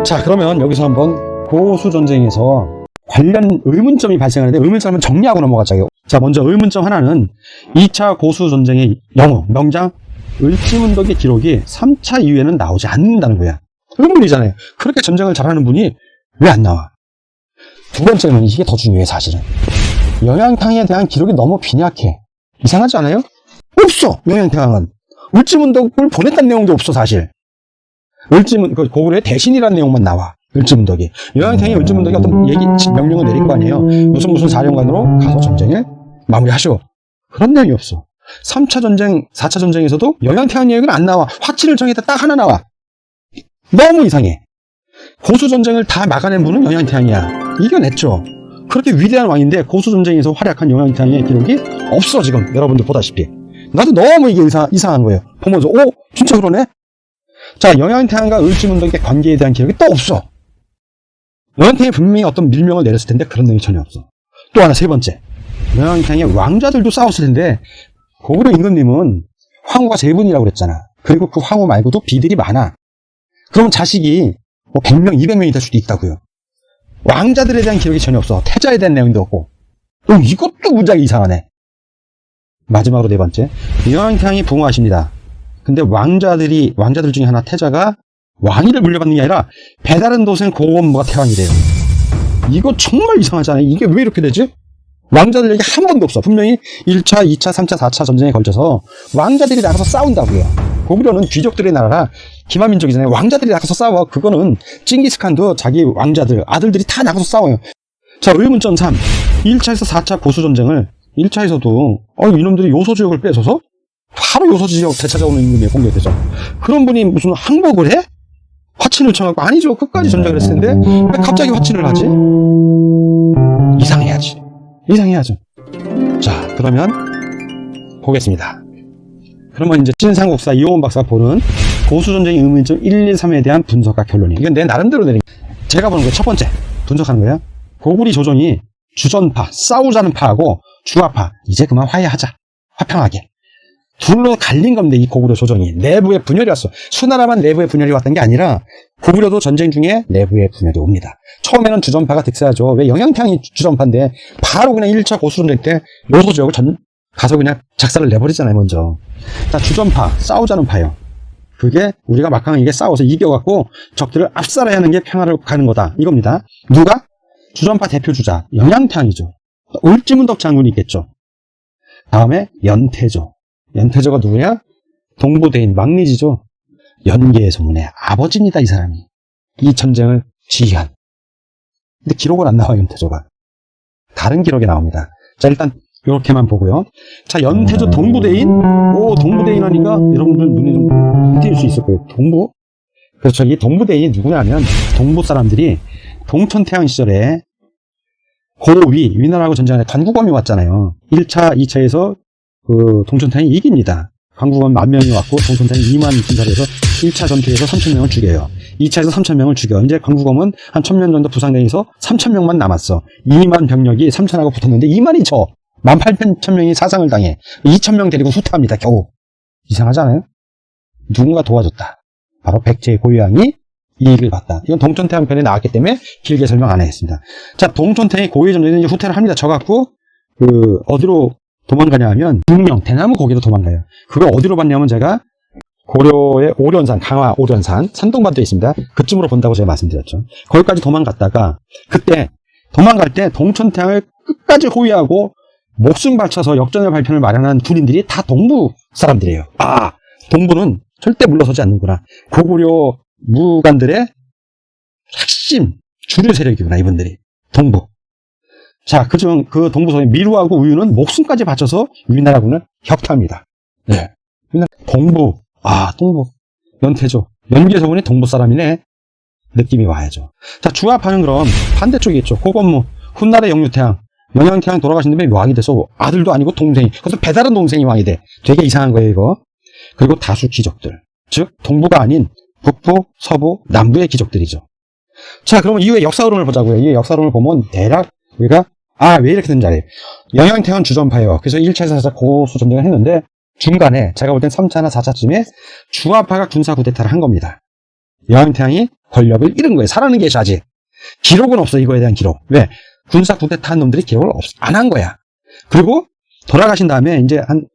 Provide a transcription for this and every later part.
자, 그러면 여기서 한번 고수 전쟁에서 관련 의문점이 발생하는데 의문점은 정리하고 넘어가자고요. 자, 먼저 의문점 하나는 2차 고수 전쟁의 영웅, 명장 을지문덕의 기록이 3차 이후에는 나오지 않는다는 거야. 의문이잖아요. 그렇게 전쟁을 잘하는 분이 왜 안 나와? 두 번째는 이게 더 중요해, 사실은. 영양탕에 대한 기록이 너무 빈약해. 이상하지 않아요? 없어, 영양탕은. 을지문덕을 보냈다는 내용도 없어, 사실. 고구려의 대신이라는 내용만 나와. 을지문덕이. 영양탕이 을지문덕이 어떤 명령을 내린 거 아니에요. 무슨 사령관으로 가서 전쟁을 마무리하시오. 그런 내용이 없어. 3차 전쟁, 4차 전쟁에서도 영양탕 얘기는 안 나와. 화친을 정했다 딱 하나 나와. 너무 이상해. 고수 전쟁을 다 막아낸 분은 영양탕이야. 이겨냈죠. 그렇게 위대한 왕인데 고수 전쟁에서 활약한 영양탕의 기록이 없어, 지금. 여러분들 보다시피. 나도 너무 이게 이상한 거예요. 보면서, 진짜 그러네? 자, 영양탕과 을지문덕의 관계에 대한 기록이 또 없어. 영양탕이 분명히 어떤 밀명을 내렸을 텐데 그런 내용이 전혀 없어. 또 하나, 세 번째. 영양탕의 왕자들도 싸웠을 텐데 고구려 임금님은 황후가 3분이라고 그랬잖아. 그리고 그 황후 말고도 비들이 많아. 그럼 자식이 100명, 200명이 될 수도 있다고요. 왕자들에 대한 기록이 전혀 없어. 태자에 대한 내용도 없고. 이것도 무지하게 이상하네. 마지막으로 네 번째. 영양탕이 붕어하십니다. 근데 왕자들 중에 하나 태자가 왕위를 물려받는 게 아니라 배다른 도생 고원무가 태왕이래요. 이거 정말 이상하잖아요. 이게 왜 이렇게 되지? 왕자들 얘기 한 번도 없어. 분명히 1차, 2차, 3차, 4차 전쟁에 걸쳐서 왕자들이 나가서 싸운다고요. 고구려는 귀족들의 나라라 기만민족이잖아요. 왕자들이 나가서 싸워. 그거는 징기스칸도 자기 왕자들, 아들들이 다 나가서 싸워요. 자, 의문점 3. 1차에서 4차 고수 전쟁을 1차에서도 이놈들이 요소지역을 뺏어서 바로 요소지역 되찾아오는 임금이에요. 공격대죠. 그런 분이 무슨 항복을 해? 화친을 청하고 아니죠. 끝까지 전쟁을 했을 텐데 왜 갑자기 화친을 하지? 이상해야죠. 자, 그러면 보겠습니다. 그러면 이제 신상국사 이호원 박사가 보는 고수전쟁의 의문점 1, 2, 3에 대한 분석과 결론이. 이건 내 나름대로 내린 제가 보는 거예요. 첫 번째 분석하는 거예요. 고구리 조정이 주전파, 싸우자는 파하고 주화파 이제 그만 화해하자. 화평하게. 둘로 갈린 겁니다. 이 고구려 조정이. 내부의 분열이 왔어. 수나라만 내부의 분열이 왔던 게 아니라 고구려도 전쟁 중에 내부의 분열이 옵니다. 처음에는 주전파가 득세하죠. 왜 영양탕이 주전파인데 바로 그냥 1차 고수전쟁 때 요소지역을 가서 그냥 작사를 내버리잖아요. 먼저. 자, 주전파, 싸우자는 파요. 그게 우리가 막강하게 싸워서 이겨갖고 적들을 압살해야 하는 게 평화를 가는 거다. 이겁니다. 누가? 주전파 대표주자 영양탕이죠. 을지문덕 장군이 있겠죠. 다음에 연태조. 연태조가 누구냐? 동부대인 막리지죠. 연계의 소문의 아버지입니다. 이 사람이. 이 전쟁을 지휘한. 근데 기록은 안 나와요. 연태조가. 다른 기록이 나옵니다. 자, 일단 이렇게만 보고요. 자, 연태조 동부대인. 동부대인 하니까 여러분들 눈에 좀 띄울 수 있을 거예요. 동부? 그렇죠. 이 동부대인이 누구냐면 동부 사람들이 동천태양 시절에 위나라하고 전쟁할 때 관구검이 왔잖아요. 1차, 2차에서 그 동천태양이 이깁니다. 관구검 10,000명이 왔고 동천태양이 2만 군사를 해서 1차 전투에서 3,000명을 죽여요. 2차에서 3,000명을 죽여. 이제 관구검은 한 1,000명 정도 부상되어서 3,000명만 남았어. 2만 병력이 3,000하고 붙었는데 2만이 져. 18,000명이 사상을 당해. 2,000명 데리고 후퇴합니다. 겨우. 이상하지 않아요? 누군가 도와줬다. 바로 백제의 고유양이 이익을 봤다. 이건 동천태양 편에 나왔기 때문에 길게 설명 안 하겠습니다. 자, 동천태양이 고유의 전쟁에 이제 후퇴를 합니다. 져갖고 어디로 도망가냐 하면 중령, 대나무 거기로 도망가요. 그걸 어디로 봤냐면 제가 고려의 오련산, 강화 오련산, 산동반도에 있습니다. 그쯤으로 본다고 제가 말씀드렸죠. 거기까지 도망갔다가 그때 도망갈 때 동천태양을 끝까지 호위하고 목숨 바쳐서 역전의 발편을 마련한 군인들이 다 동부 사람들이에요. 동부는 절대 물러서지 않는구나. 고구려 무관들의 핵심 주류 세력이구나, 이분들이. 동부. 자, 그중 그 동부성의 미루하고 우유는 목숨까지 바쳐서 위나라군을 격퇴합니다. 네. 동부. 동부. 연태조. 연계서군이 동부 사람이네. 느낌이 와야죠. 자, 주화파는 그럼 반대쪽이겠죠. 고건무. 훗날의 영유태양. 영양태양 돌아가신 다음에 왕이 돼서 아들도 아니고 동생이. 그래서 배다른 동생이 왕이 돼. 되게 이상한 거예요, 이거. 그리고 다수 귀족들. 즉, 동부가 아닌 북부, 서부, 남부의 귀족들이죠. 자, 그러면 이후에 역사 흐름을 보자고요. 이 역사 흐름을 보면 대략 우리가 왜 이렇게 된지 알아요. 영양태양 주전파예요. 그래서 1차에서 4차 고수 전쟁을 했는데 중간에 제가 볼 땐 3차나 4차쯤에 주화파가 군사 쿠데타를 한 겁니다. 영양태양이 권력을 잃은 거예요. 살아는 계셔 아직. 기록은 없어. 이거에 대한 기록. 왜? 군사 쿠데타 한 놈들이 기록을 안 한 거야. 그리고 돌아가신 다음에 이제 한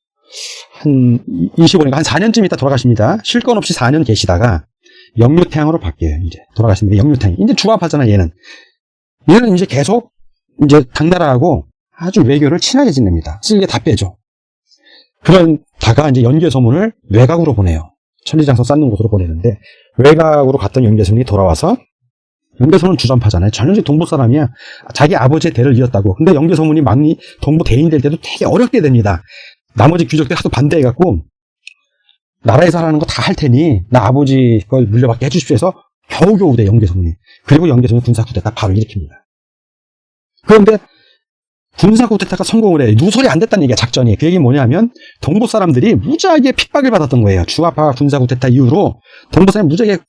25년가 한 4년쯤 있다 돌아가십니다. 쉴 건 없이 4년 계시다가 영유태양으로 바뀌어요. 이제 돌아가시는데 영유태양. 이제 주합하잖아 얘는. 얘는 이제 계속 이제 당나라하고 아주 외교를 친하게 지냅니다. 쓸게 다 빼죠. 그러다가 이제 연개소문을 외곽으로 보내요. 천리장성 쌓는 곳으로 보내는데 외곽으로 갔던 연개소문이 돌아와서 연개소문은 주전파잖아요. 전형적 동부 사람이야. 자기 아버지의 대를 이었다고. 근데 연개소문이 막리 동부 대인 될 때도 되게 어렵게 됩니다. 나머지 귀족들이 하도 반대해갖고 나라에서 하라는 거 다 할 테니 나 아버지 걸 물려받게 해주십시오 해서 겨우겨우 돼 연개소문이. 그리고 연개소문이 군사 쿠데타 바로 일으킵니다. 그런데 군사 쿠데타가 성공을 해. 누설이 안 됐다는 얘기야 작전이. 그 얘기는 뭐냐면 동부 사람들이 무지하게 핍박을 받았던 거예요. 주화파 군사 쿠데타 이후로 동부 사람이 무지하게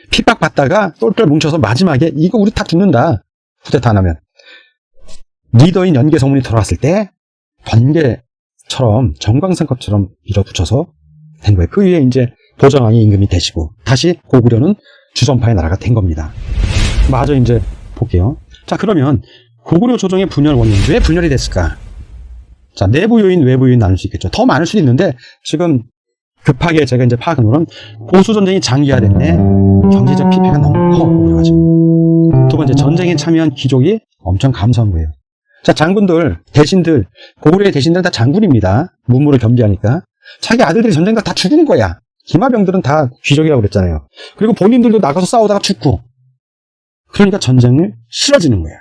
핍박받다가 똘똘 뭉쳐서 마지막에 이거 우리 다 죽는다. 쿠데타 안 하면. 리더인 연개소문이 돌아왔을 때 번개처럼 정광석처럼 밀어붙여서 된 거예요. 그 위에 이제 보정왕이 임금이 되시고 다시 고구려는 주전파의 나라가 된 겁니다. 마저 이제 볼게요. 자 그러면 고구려 조정의 분열 원인 왜 분열이 됐을까? 자 내부 요인 외부 요인 나눌 수 있겠죠. 더 많을 수도 있는데 지금 급하게 제가 이제 파악한 거는 고수 전쟁이 장기화됐네. 경제적 피해가 너무 커. 그래가지고 두 번째 전쟁에 참여한 귀족이 엄청 감소한 거예요. 자 장군들 대신들 고구려의 대신들은 다 장군입니다. 문무를 겸비하니까 자기 아들들이 전쟁가 다 죽은 거야. 기마병들은 다 귀족이라고 그랬잖아요. 그리고 본인들도 나가서 싸우다가 죽고 그러니까 전쟁을 싫어지는 거야.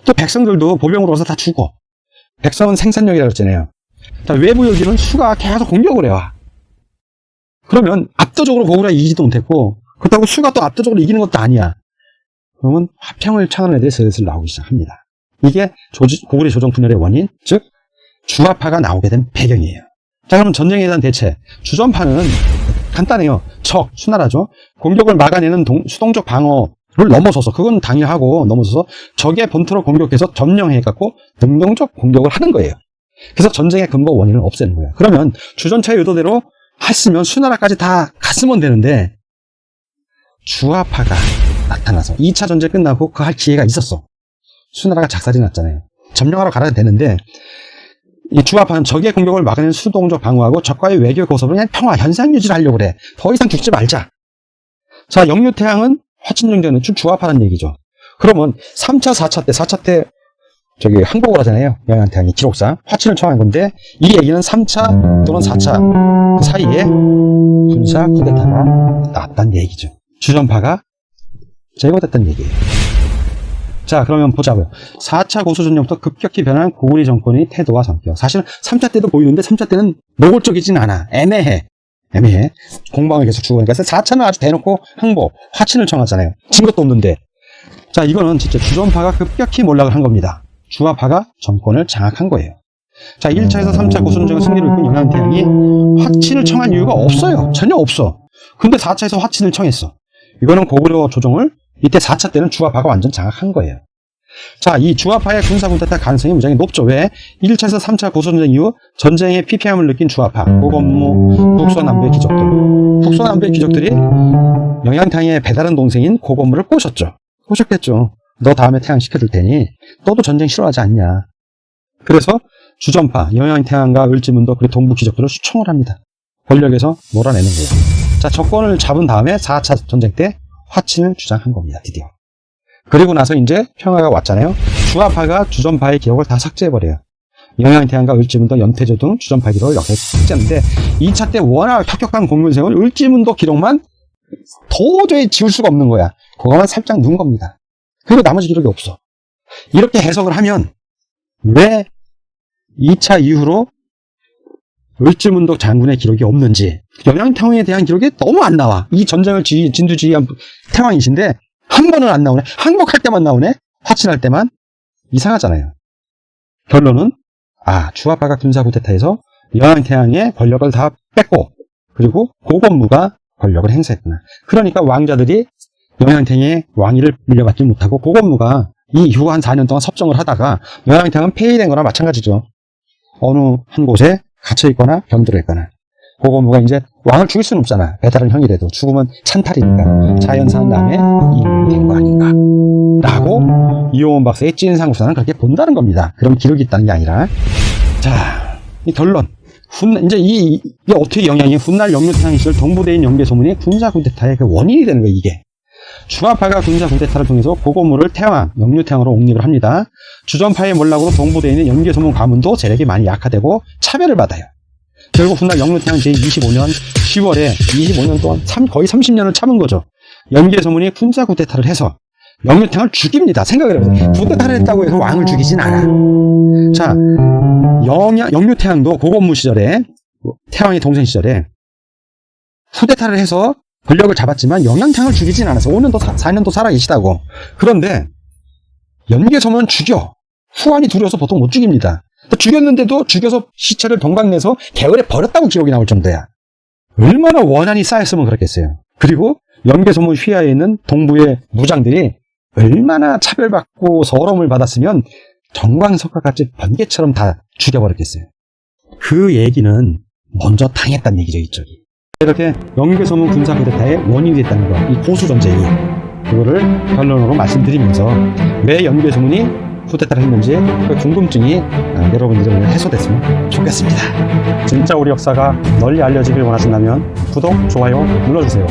또 백성들도 보병으로 와서 다 죽어. 백성은 생산력이라고 했잖아요. 자, 외부 요기는 수가 계속 공격을 해와. 그러면 압도적으로 고구려가 이기지도 못했고 그렇다고 수가 또 압도적으로 이기는 것도 아니야. 그러면 화평을 창하는 애들이 슬슬 나오기 시작합니다. 이게 고구려 조정 분열의 원인, 즉 주화파가 나오게 된 배경이에요. 자, 그럼 전쟁에 대한 대체. 주전파는 간단해요. 적, 수나라죠. 공격을 막아내는 수동적 방어를 넘어서서, 그건 당연하고 넘어서서 적의 본토를 공격해서 점령해갖고 능동적 공격을 하는 거예요. 그래서 전쟁의 근본 원인을 없애는 거예요. 그러면 주전차의 의도대로 했으면 수나라까지 다 갔으면 되는데 주화파가 나타나서 2차 전쟁 끝나고 그 할 기회가 있었어. 수나라가 작살이 났잖아요. 점령하러 가야 되는데 이 주화파는 적의 공격을 막아내는 수동적 방어하고 적과의 외교 고섭을 그냥 평화, 현상 유지를 하려고 그래. 더 이상 죽지 말자. 자, 영유태양은 화친정전은 주화파라는 얘기죠. 그러면 3차, 4차 때 저기 항복을 하잖아요. 영양태양이 기록상 화친을 청한 건데 이 얘기는 3차 또는 4차 그 사이에 군사 쿠데타가 났다는 얘기죠. 주전파가 제거됐다는 얘기예요. 자, 그러면 보자고요. 4차 고수전쟁부터 급격히 변한 고구려 정권의 태도와 성격. 사실은 3차 때도 보이는데 3차 때는 노골적이진 않아. 애매해. 공방을 계속 주고 그러니까 4차는 아주 대놓고 항복, 화친을 청하잖아요. 진 것도 없는데. 자, 이거는 진짜 주전파가 급격히 몰락을 한 겁니다. 주화파가 정권을 장악한 거예요. 자, 1차에서 3차 고수전쟁의 승리를 이끈 영양태양이 화친을 청한 이유가 없어요. 전혀 없어. 근데 4차에서 화친을 청했어. 이거는 고구려 조정을 이때 4차 때는 주화파가 완전 장악한 거예요. 자, 이 주화파의 군사 쿠데타 가능성이 무지하게 높죠. 왜? 1차에서 3차 고수전쟁 이후 전쟁의 피폐함을 느낀 주화파, 고건무, 북서남부의 귀족들. 북서남부의 귀족들이 영양태양의 배다른 동생인 고건무를 꼬셨죠. 꼬셨겠죠. 너 다음에 태양 시켜줄 테니 너도 전쟁 싫어하지 않냐. 그래서 주전파, 영양태양과 을지문덕 그리고 동부 귀족들을 수청을 합니다. 권력에서 몰아내는 거예요. 자, 정권을 잡은 다음에 4차 전쟁 때 화친을 주장한 겁니다. 드디어. 그리고 나서 이제 평화가 왔잖아요. 주화파가 주전파의 기록을 다 삭제해버려요. 영양태양과 을지문덕, 연태조 등 주전파 기록을 역사에 삭제하는데 2차 때 워낙 혁혁한 공군을 세운 을지문덕 기록만 도저히 지울 수가 없는 거야. 그거만 살짝 누운 겁니다. 그리고 나머지 기록이 없어. 이렇게 해석을 하면 왜 2차 이후로 을지문덕 장군의 기록이 없는지, 영양태왕에 대한 기록이 너무 안 나와. 이 전쟁을 진두지휘한 태왕이신데 한 번은 안 나오네. 항복할 때만 나오네. 화친할 때만. 이상하잖아요. 결론은 주화파가 군사 쿠데타에서 영양태왕의 권력을 다 뺐고 그리고 고건무가 권력을 행사했구나. 그러니까 왕자들이 영양태왕의 왕위를 물려받지 못하고 고건무가 이 이후 한 4년 동안 섭정을 하다가 영양태왕은 폐위된 거나 마찬가지죠. 어느 한 곳에 갇혀있거나 병들어 있거나. 고고무가 이제 왕을 죽일 수는 없잖아. 배달은 형이라도 죽으면 찬탈이니까 자연사한 다음에 이민이 된 거 아닌가 라고 이용원 박사의 찐 상수사는 그렇게 본다는 겁니다. 그런 기록이 있다는 게 아니라. 자, 이 결론. 이제 이게 어떻게 영향이 훗날 영유태양 시절 동부대인 연개 소문이 군사 쿠데타의 그 원인이 되는 거예요, 이게. 중화파가 군사 쿠데타를 통해서 고고무를 태왕, 영유태양으로 옹립을 합니다. 주전파의 몰락으로 동부대인의 연개 소문 가문도 재력이 많이 약화되고 차별을 받아요. 결국 훗날 영유태양 제25년 10월에 25년 동안 거의 30년을 참은 거죠. 연개 소문이 군사 쿠데타를 해서 영유태양을 죽입니다. 생각을 해보세요. 쿠데타를 했다고 해서 왕을 죽이진 않아. 자, 영유태양도 고고무 시절에, 태왕의 동생 시절에 쿠데타를 해서 권력을 잡았지만 영양탕을 죽이진 않았어. 5년도 4년도 살아계시다고. 그런데 연개소문은 죽여. 후환이 두려워서 보통 못 죽입니다. 죽였는데도 죽여서 시체를 동강내서 개울에 버렸다고 기록이 나올 정도야. 얼마나 원한이 쌓였으면 그렇겠어요. 그리고 연개소문 휘하에 있는 동부의 무장들이 얼마나 차별받고 서러움을 받았으면 정광석화같이 번개처럼 다 죽여버렸겠어요. 그 얘기는 먼저 당했다는 얘기죠, 이쪽이. 이렇게 연개소문 군사 쿠데타의 원인이 됐다는 거, 이 고수 전쟁이, 그거를 결론으로 말씀드리면서 왜 연개소문이 쿠데타를 했는지 그 궁금증이 여러분들이 오늘 해소됐으면 좋겠습니다. 진짜 우리 역사가 널리 알려지길 원하신다면 구독, 좋아요 눌러주세요.